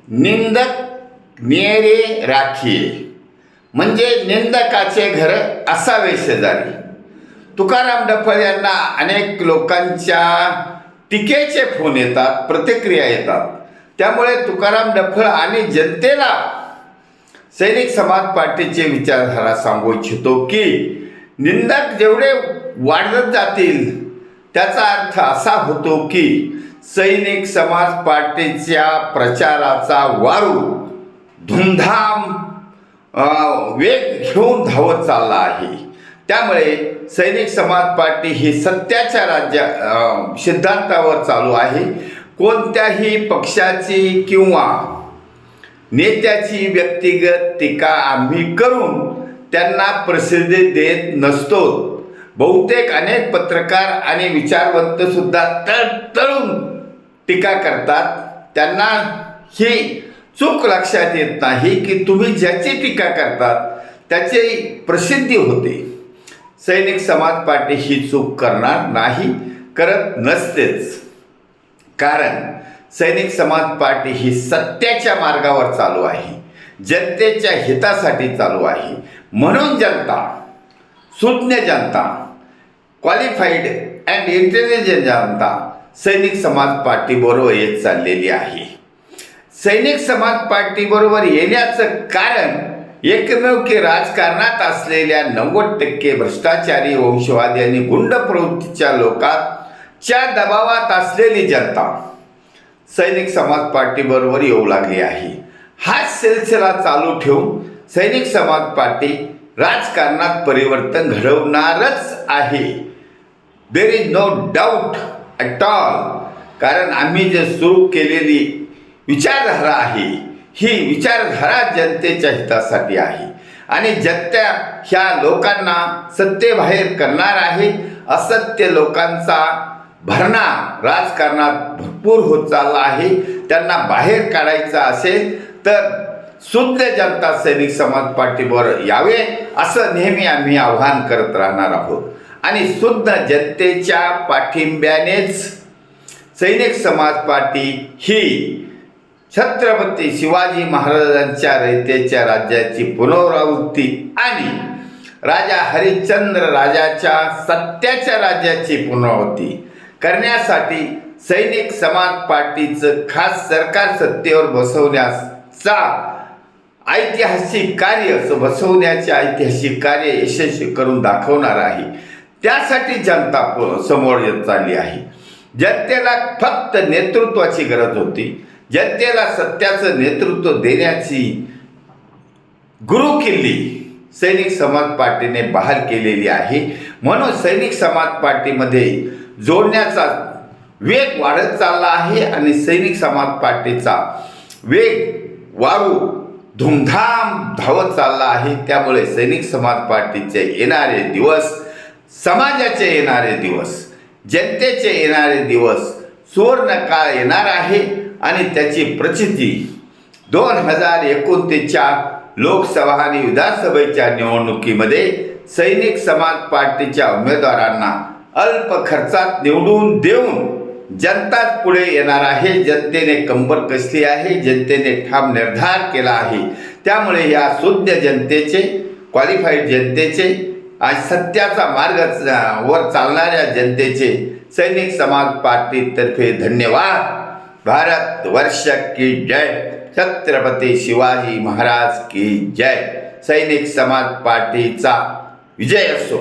निंदक नेरे राखिये, म्हणजे निंदकाचे घर असावे शेजारी. तुकाराम ढफळ यांना अनेक लोकांच्या टीकेचे फोन येतात, प्रतिक्रिया येतात. त्यामुळे तुकाराम ढफळ आणि जनतेला सैनिक समाज पार्टीचे विचारधारा सांगू इच्छितो की निंदक जेवढे वाढत जातील त्याचा अर्थ असा होतो की सैनिक समाज पार्टीच्या प्रचाराचा वारू धूमधाम वेग घेऊन धावत चालला आहे. त्यामुळे सैनिक समाज पार्टी ही सत्याच्या सिद्धांतावर चालू आहे. कोणत्याही पक्षाची किंवा नेत्याची व्यक्तिगत टीका आम्ही करून त्यांना प्रसिद्धी देत नसतो. बहुतेक अनेक पत्रकार आणि विचारवंत सुद्धा तळतळून टीका करतात. त्यांना ही चूक लक्षात येत नाही की तुम्ही ज्याची टीका करतात त्याची प्रसिद्धी होते. सैनिक समाज पार्टी ही चूक करणार नाही, करत नसतेच. कारण सैनिक समाज पार्टी ही सत्याच्या मार्गावर चालू आहे, जनतेच्या हितासाठी चालू आहे. म्हणून जनता, सुज्ञ जनता, क्वालिफाईड अँड इंटेलिजंट जनता सैनिक समाज पार्टीबरोबर येत चाललेली आहे. सैनिक समाज पार्टीबरोबर येण्याचं कारण एकमेव की राजकारणात असलेल्या 90% भ्रष्टाचारी, वंशवादी आणि गुंड प्रवृत्तीच्या लोकांच्या दबावात असलेली जनता सैनिक समाज पार्टीबरोबर येऊ लागली आहे. हाच सिलसिला चालू ठेवून सैनिक समाज पार्टी राजकारणात परिवर्तन घडवणारच आहे. There is no doubt at all. कारण आम्ही जे सुरू केलेली विचारधारा आहे ही विचारधारा जनतेच्या हितासाठी आहे आणि जनता ह्या लोकांना सत्तेबाहेर करणार आहे. असत्य लोकांचा भरणा राजकारणात भरपूर होत चालला आहे. त्यांना बाहेर काढायचं असेल तर शुद्ध जनता सैनिक समाज पार्टीबरोबर यावे असं नेहमी आम्ही आव्हान करत राहणार आहोत. आणि शुद्ध जनतेच्या पाठिंब्यानेच सैनिक समाज पार्टी ही छत्रपती शिवाजी महाराजांच्या रयतेच्या राज्याची पुनरावृत्ती आणि राजा हरिश्चंद्र राजाच्या सत्याच्या राज्याची पुनरावृत्ती करण्यासाठी सैनिक समाज पार्टीचं खास सरकार सत्तेवर बसवण्याचा ऐतिहासिक कार्य बसवण्याचे ऐतिहासिक कार्य यशस्वी करून दाखवणार आहे. त्यासाठी जनता समोर येत चालली आहे. जनतेला फक्त नेतृत्वाची गरज होती. जनतेला सत्याचं नेतृत्व देण्याची गुरुकिल्ली सैनिक समाज पार्टीने बहाल केलेली आहे. म्हणून सैनिक समाज पार्टीमध्ये जोडण्याचा वेग वाढत चालला आहे आणि सैनिक समाज पार्टीचा वेग वारू धूमधाम धावत चालला आहे. त्यामुळे सैनिक समाज पार्टीचे येणारे दिवस, समाजाचे येणारे दिवस, जनतेचे येणारे दिवस सुवर्ण काळ येणार आहे आणि त्याची प्रचिती 2029च्या लोकसभा आणि विधानसभेच्या निवडणुकीमध्ये सैनिक समाज पार्टीच्या उमेदवारांना अल्प खर्चात निवडून देऊन जनताच पुढे येणार आहे. जनतेने कंबर कसली आहे, जनतेने ठाम निर्धार केला आहे. त्यामुळे या शुद्ध जनतेचे, क्वालिफाईड जनतेचे, आज सत्याचा मार्ग वर चालणाऱ्या जनतेचे सैनिक समाज पार्टीतर्फे धन्यवाद. भारत वर्ष की जय. छत्रपती शिवाजी महाराज की जय. सैनिक समाज पार्टीचा विजय असो.